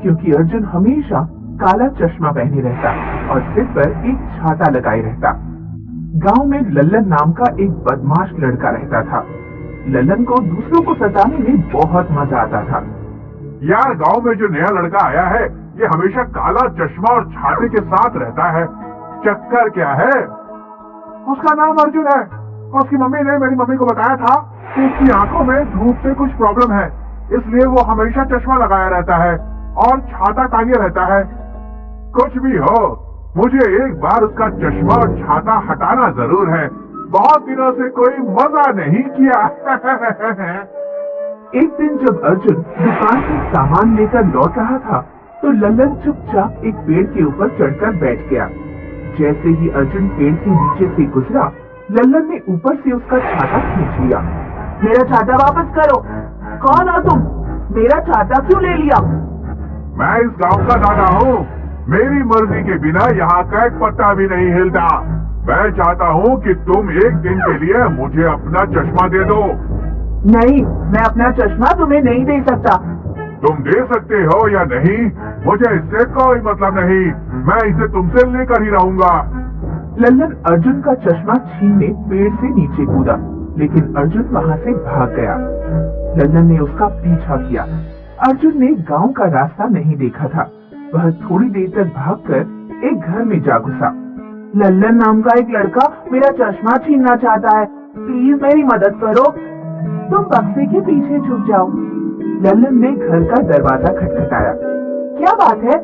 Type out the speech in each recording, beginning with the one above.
क्योंकि अर्जुन हमेशा काला चश्मा पहने रहता और सिर पर एक छाता लगाए रहता। गांव में लल्लन नाम का एक बदमाश लड़का रहता था। लल्लन को दूसरों को सताने में बहुत मजा आता था। यार, गांव में जो नया लड़का आया है ये हमेशा काला चश्मा और छाते के साथ रहता है। चक्कर क्या है? उसका नाम अर्जुन है। उसकी मम्मी ने मेरी मम्मी को बताया था कि उसकी आंखों में धूप से कुछ प्रॉब्लम है, इसलिए वो हमेशा चश्मा लगाया रहता है और छाता टांगे रहता है। कुछ भी हो, मुझे एक बार उसका चश्मा और छाता हटाना जरूर है। बहुत दिनों से कोई मजा नहीं किया। एक दिन जब अर्जुन दुकान से सामान लेकर लौट रहा था तो लल्लन चुपचाप एक पेड़ के ऊपर चढ़कर बैठ गया। जैसे ही अर्जुन पेड़ के नीचे से गुजरा, लल्लन ने ऊपर से उसका छाता खींच लिया। मेरा छाता वापस करो। कौन हो तुम? मेरा छाता क्यों ले लिया? मैं इस गांव का दादा हूँ। मेरी मर्जी के बिना यहाँ का एक पत्ता भी नहीं हिलता। मैं चाहता हूँ कि तुम एक दिन के लिए मुझे अपना चश्मा दे दो। नहीं, मैं अपना चश्मा तुम्हें नहीं दे सकता। तुम दे सकते हो या नहीं, मुझे इससे कोई मतलब नहीं। मैं इसे तुमसे लेकर ही रहूंगा। लल्लन अर्जुन का चश्मा छीनने पेड़ से नीचे कूदा, लेकिन अर्जुन वहां से भाग गया। लल्लन ने उसका पीछा किया। अर्जुन ने गांव का रास्ता नहीं देखा था। वह थोड़ी देर तक भागकर एक घर में जा घुसा। लल्लन नाम का एक लड़का मेरा चश्मा छीनना चाहता है। प्लीज मेरी मदद करो। तुम बक्से के पीछे छुप जाओ। लल्लन ने घर का दरवाजा खटखटाया। क्या बात है?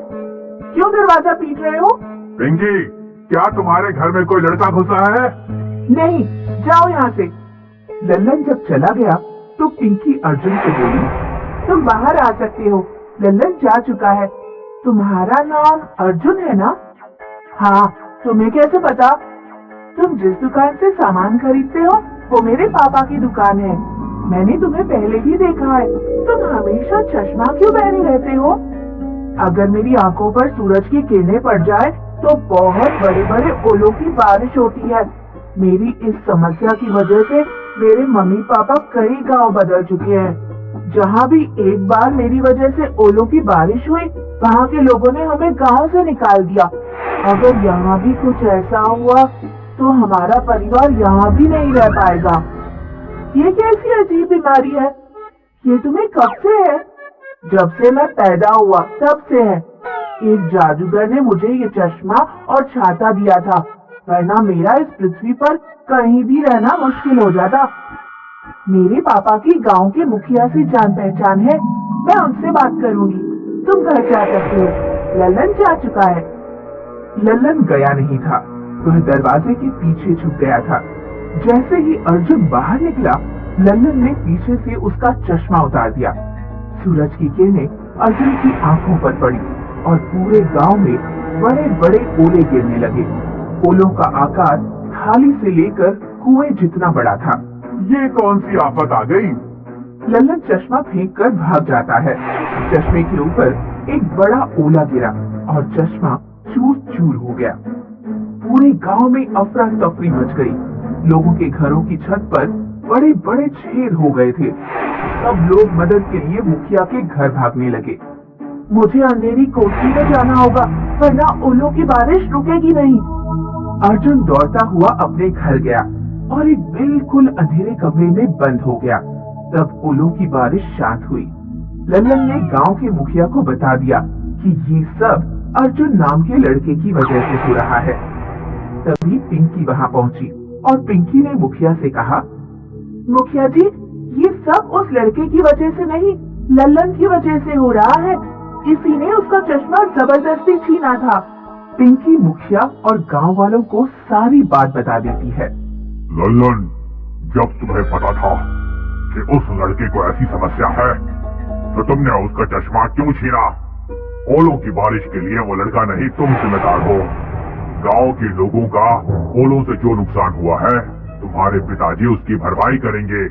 क्यों दरवाजा पीट रहे हो? पिंकी, क्या तुम्हारे घर में कोई लड़का घुसा है? नहीं, जाओ यहाँ से। लल्लन जब चला गया तो पिंकी अर्जुन से बोली, तुम बाहर आ सकते हो। लल्लन जा चुका है। तुम्हारा नाम अर्जुन है ना? हाँ, तुम्हें कैसे पता? तुम जिस दुकान से सामान खरीदते हो वो मेरे पापा की दुकान है। मैंने तुम्हें पहले ही देखा है। तुम हमेशा चश्मा क्यों पहने रहते हो? अगर मेरी आंखों पर सूरज की किरणें पड़ जाए तो बहुत बड़े बड़े ओलों की बारिश होती है। मेरी इस समस्या की वजह से मेरे मम्मी पापा कई गांव बदल चुके हैं। जहाँ भी एक बार मेरी वजह से ओलों की बारिश हुई, वहाँ के लोगों ने हमें गांव से निकाल दिया। अगर यहाँ भी कुछ ऐसा हुआ तो हमारा परिवार यहाँ भी नहीं रह पाएगा। ये कैसी अजीब बीमारी है? ये तुम्हें कब से है? जब से मैं पैदा हुआ तब से है। एक जादूगर ने मुझे ये चश्मा और छाता दिया था, वरना मेरा इस पृथ्वी पर कहीं भी रहना मुश्किल हो जाता। मेरे पापा की गांव के मुखिया से जान पहचान है, मैं उनसे बात करूंगी। तुम घर जा सकते हो। लल्लन जा चुका है। लल्लन गया नहीं था, वह दरवाजे के पीछे छुप गया था। जैसे ही अर्जुन बाहर निकला, लल्लन ने पीछे से उसका चश्मा उतार दिया। सूरज की किरणें अर्जुन की आंखों पर पड़ी और पूरे गांव में बड़े बड़े ओले गिरने लगे। ओलों का आकार थाली से लेकर कुएं जितना बड़ा था। ये कौन सी आफत आ गई? लल्लन चश्मा फेंक कर भाग जाता है। चश्मे के ऊपर एक बड़ा ओला गिरा और चश्मा चूर चूर हो गया। पूरे गांव में अफरा तफरी मच गई। लोगों के घरों की छत पर बड़े बड़े छेद हो गए थे। सब लोग मदद के लिए मुखिया के घर भागने लगे। मुझे अंधेरी कोठरी में जाना होगा, वरना ओलों की बारिश रुकेगी नहीं। अर्जुन दौड़ता हुआ अपने घर गया और एक बिल्कुल अंधेरे कमरे में बंद हो गया। तब ओलों की बारिश शांत हुई। लल्लन ने गांव के मुखिया को बता दिया कि ये सब अर्जुन नाम के लड़के की वजह से हो रहा है। तभी पिंकी वहां पहुंची और पिंकी ने मुखिया से कहा, मुखिया जी, ये सब उस लड़के की वजह से नहीं, लल्लन की वजह से हो रहा है। इसी ने उसका चश्मा जबरदस्ती छीना था। पिंकी मुखिया और गांव वालों को सारी बात बता देती है। लल्लन, जब तुम्हें पता था कि उस लड़के को ऐसी समस्या है, तो तुमने उसका चश्मा क्यों छीना? ओलों की बारिश के लिए वो लड़का नहीं, तुम जिम्मेदार हो। गांव के लोगों का ओलों से जो नुकसान हुआ है, तुम्हारे पिताजी उसकी भरपाई करेंगे।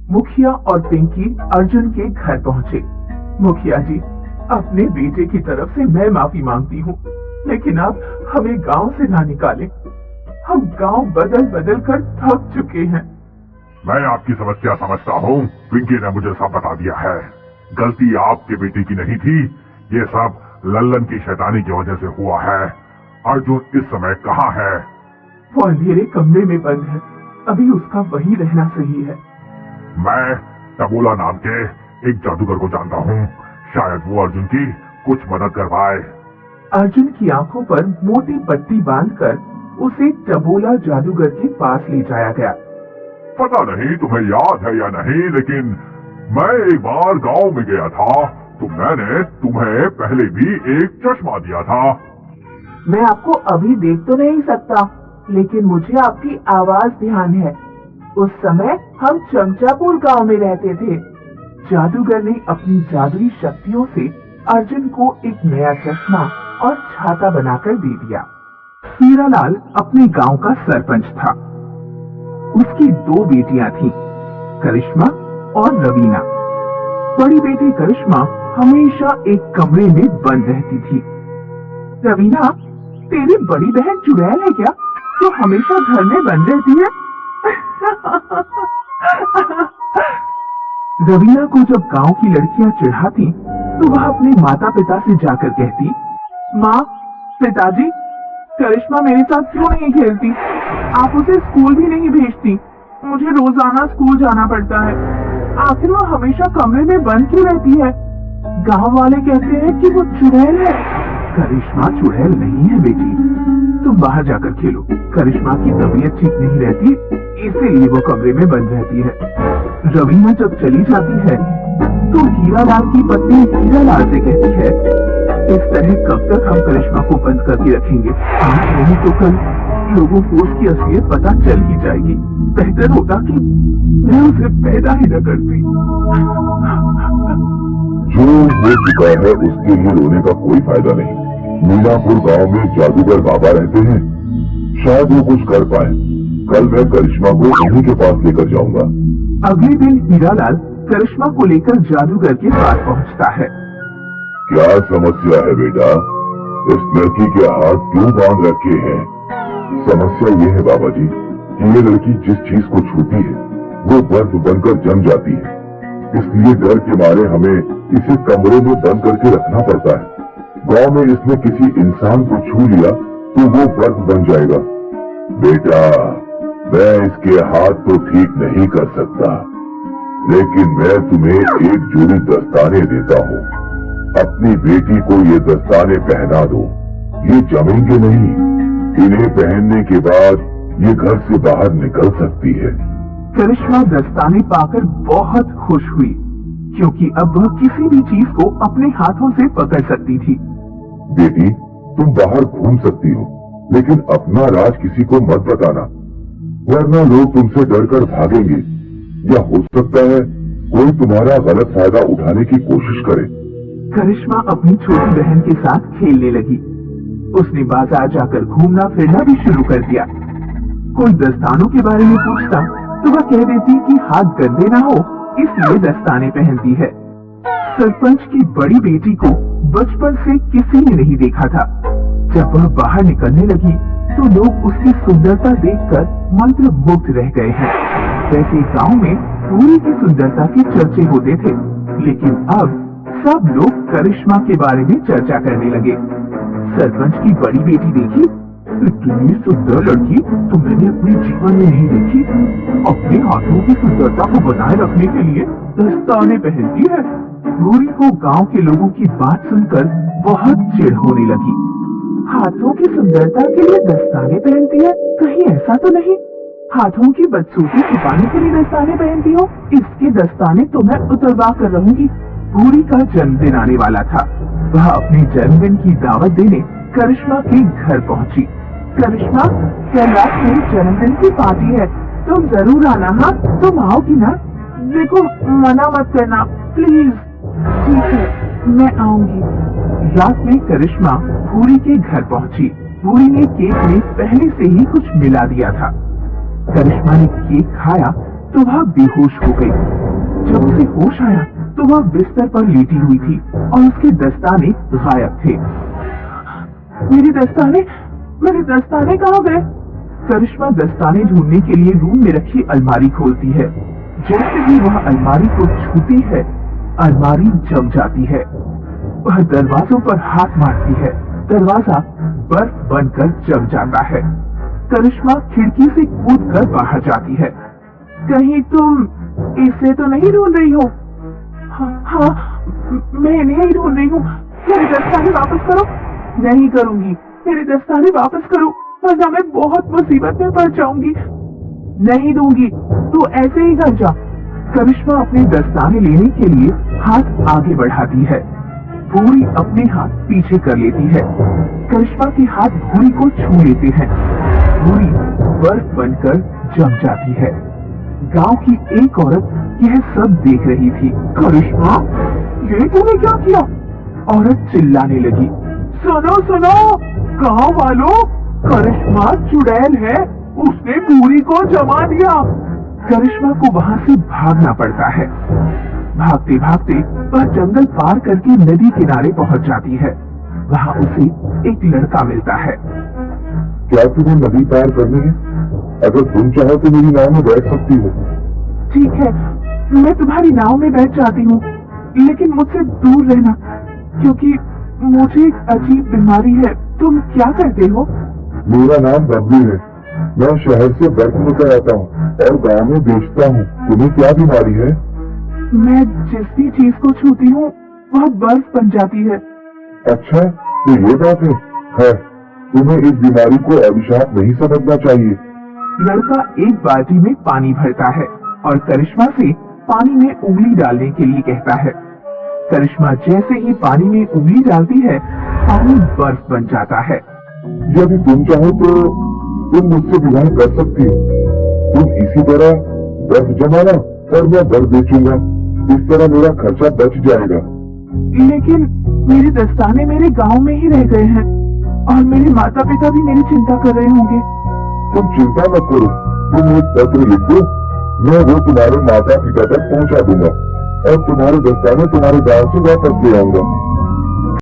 मुखिया और पिंकी अर्जुन के घर पहुंचे। मुखिया जी, अपने बेटे की तरफ से मैं माफी मांगती हूँ, लेकिन आप हमें गांव से ना निकालें। हम गांव बदल बदल कर थक चुके हैं। मैं आपकी समस्या समझता हूँ। पिंकी ने मुझे सब बता दिया है। गलती आपके बेटे की नहीं थी, ये सब लल्लन की शैतानी की वजह से हुआ है। अर्जुन इस समय कहाँ है? वो अंधेरे कमरे में बंद है, अभी उसका वहीं रहना सही है। मैं टबोला नाम के एक जादूगर को जानता हूँ, शायद वो अर्जुन की कुछ मदद कर पाए। अर्जुन की आंखों पर मोटी पट्टी बांधकर उसे टबोला जादूगर के पास ले जाया गया। पता नहीं तुम्हें याद है या नहीं, लेकिन मैं एक बार गांव में गया था तो मैंने तुम्हें पहले भी एक चश्मा दिया था। मैं आपको अभी देख तो नहीं सकता, लेकिन मुझे आपकी आवाज ध्यान है। उस समय हम चमचापुर गांव में रहते थे। जादूगर ने अपनी जादुई शक्तियों से अर्जुन को एक नया चश्मा और छाता बनाकर दे दिया। हीरालाल अपने गांव का सरपंच था। उसकी 2 बेटियां थीं, करिश्मा और रवीना। बड़ी बेटी करिश्मा हमेशा एक कमरे में बंद रहती थी। रवीना, तेरी बड़ी बहन चुड़ैल है क्या, जो हमेशा घर में बंद रहती है? रवीना को जब गांव की लड़कियां चिढ़ाती तो वह अपने माता पिता से जाकर कहती, माँ, पिताजी, करिश्मा मेरे साथ क्यों नहीं खेलती? आप उसे स्कूल भी नहीं भेजती। मुझे रोजाना स्कूल जाना पड़ता है। आखिर वो हमेशा कमरे में बंद क्यों रहती है? गांव वाले कहते हैं कि वो चुड़ैल है। करिश्मा चुड़ैल नहीं है बेटी, तुम बाहर जाकर खेलो। करिश्मा की तबीयत ठीक नहीं रहती, इसीलिए वो कमरे में बंद रहती है। रवीना जब चली जाती है तो हीरालाल की पत्नी हीरालाल से कहती है, इस तरह कब तक हम करिश्मा को बंद करके रखेंगे? आज नहीं तो कल लोगों को उसकी असलियत पता चल ही जाएगी। बेहतर होता कि मैं उसे पैदा ही न करती। जो हो चुका है उसके लिए रोने का कोई फायदा नहीं। मीनापुर गांव में जादूगर बाबा रहते हैं, शायद वो कुछ कर पाए। कल मैं करिश्मा को उन्हीं के पास लेकर जाऊंगा। अगले दिन हीरालाल करिश्मा को लेकर जादूगर के पास पहुंचता है। क्या समस्या है बेटा? इस लड़की के हाथ क्यों बांध रखे हैं? समस्या ये है बाबा जी कि ये लड़की जिस चीज को छूती है वो बर्फ बनकर जम जाती है। इसलिए डर के मारे हमें इसे कमरे में बंद करके रखना पड़ता है। गांव में इसने किसी इंसान को छू लिया तो वो बर्फ बन जाएगा। बेटा, मैं इसके हाथ तो ठीक नहीं कर सकता, लेकिन मैं तुम्हें एक जोड़ी दस्ताने देता हूँ। अपनी बेटी को ये दस्ताने पहना दो। ये जमेंगे नहीं। इन्हें पहनने के बाद ये घर से बाहर निकल सकती है। करिश्मा दस्ताने पाकर बहुत खुश हुई, क्योंकि अब वह किसी भी चीज को अपने हाथों से पकड़ सकती थी। बेटी, तुम बाहर घूम सकती हो, लेकिन अपना राज किसी को मत बताना, वरना लोग तुमसे डरकर भागेंगे, या हो सकता है कोई तुम्हारा गलत फायदा उठाने की कोशिश करे। करिश्मा अपनी छोटी बहन के साथ खेलने लगी। उसने बाजार जाकर घूमना फिरना भी शुरू कर दिया। कोई दस्तानों के बारे में पूछता तो वह कह देती कि हाथ गंदे ना हो, इसलिए दस्ताने पहनती है। सरपंच की बड़ी बेटी को बचपन से किसी ने नहीं देखा था। जब वह बाहर निकलने लगी तो लोग उसकी सुंदरता देखकर मंत्रमुग्ध रह गए हैं। वैसे गांव में पूरी की सुंदरता के चर्चे होते थे, लेकिन अब सब लोग करिश्मा के बारे में चर्चा करने लगे। सरपंच की बड़ी बेटी देखी, इतनी सुंदर लड़की तो मैंने अपने जीवन में नहीं देखी। अपने हाथों की सुंदरता को बनाए रखने के लिए दस्ताने पहनती है। भूरी को गांव के लोगों की बात सुनकर बहुत चिढ़ होने लगी। हाथों की सुंदरता के लिए दस्ताने पहनती है? कहीं ऐसा तो नहीं हाथों की बदसूरती छुपाने के लिए दस्ताने पहनती हो? इसके दस्ताने तो मैं उतरवा कर रहूंगी। भूरी का जन्मदिन आने वाला था। वह अपने जन्मदिन की दावत देने करिश्मा के घर पहुंची। करिश्मा, कल रात मेरे जन्मदिन की पार्टी है, तुम जरूर आना। हाँ, तुम आओगी ना? देखो, मना मत करना प्लीज। ठीक है, मैं आऊंगी। रात में करिश्मा भूरी के घर पहुंची। भूरी ने केक में पहले से ही कुछ मिला दिया था। करिश्मा ने केक खाया तो वह बेहोश हो गई। जब उसे होश आया तो वह बिस्तर पर लेटी हुई थी और उसके दस्ताने गायब थे। मेरे दस्ताने कहाँ गए? करिश्मा दस्ताने ढूंढने के लिए रूम में रखी अलमारी खोलती है। जैसे ही वह अलमारी को छूती है, अलमारी जम जाती है। वह दरवाजों पर हाथ मारती है। दरवाजा बर्फ बनकर जम जाता है। करिश्मा खिड़की से कूदकर बाहर जाती है। कहीं तुम इसे तो नहीं ढूंढ रही हो? हाँ, मैं इन्हें ही ढूंढ रही हूँ। मेरे दस्ताने वापस करो। नहीं करूंगी, मेरे दस्ताने वापस करो, वरना मैं बहुत मुसीबत में पड़ जाऊंगी। नहीं दूंगी, तू ऐसे ही घर जा। करिश्मा अपने दस्ताने लेने के लिए हाथ आगे बढ़ाती है। भूरी अपने हाथ पीछे कर लेती है। करिश्मा के हाथ भूरी को छू लेते हैं। भूरी बर्फ बनकर जम जाती है। गांव की एक औरत यह सब देख रही थी। करिश्मा, ये तूने क्या किया? औरत चिल्लाने लगी। सुनो सुनो गांव वालों, करिश्मा चुड़ैल है, उसने भूरी को जमा दिया। करिश्मा को वहां से भागना पड़ता है। भागते भागते वह जंगल पार करके नदी किनारे पहुंच जाती है। वहां उसे एक लड़का मिलता है। क्या तुम्हें नदी पार करनी है? अगर तुम चाहो तो मेरी नाव में बैठ सकती हो। ठीक है, मैं तुम्हारी नाव में बैठ जाती हूँ, लेकिन मुझसे दूर रहना, क्योंकि मुझे एक अजीब बीमारी है। तुम क्या करते हो? मेरा नाम बबलू है। मैं शहर से बर्फ लेकर आता हूँ और गांव में बेचता हूँ। तुम्हें क्या बीमारी है? मैं जिस भी चीज को छूती हूँ वह बर्फ बन जाती है। अच्छा, तो ये बात है। तुम्हें इस बीमारी को अभिशाप नहीं समझना चाहिए। लड़का एक बाल्टी में पानी भरता है और करिश्मा से पानी में उंगली डालने के लिए कहता है। करिश्मा जैसे ही पानी में उंगली डालती है, पानी बर्फ बन जाता है। यदि तुम चाहो तो तुम मुझसे विवाह कर सकती हो। तुम इसी तरह बर्फ जमाना और मैं बर्फ बेचूंगा। इस तरह मेरा खर्चा बच जाएगा। लेकिन मेरे दस्ताने मेरे गांव में ही रह गए हैं और मेरे माता पिता भी मेरी चिंता कर रहे होंगे। तुम चिंता मत करो, तुम एक पत्र लिख दो, मैं वो तुम्हारे माता पिता तक पहुंचा दूंगा और तुम्हारे दस्ताने तुम्हारे गांव से वापस ले आऊंगा।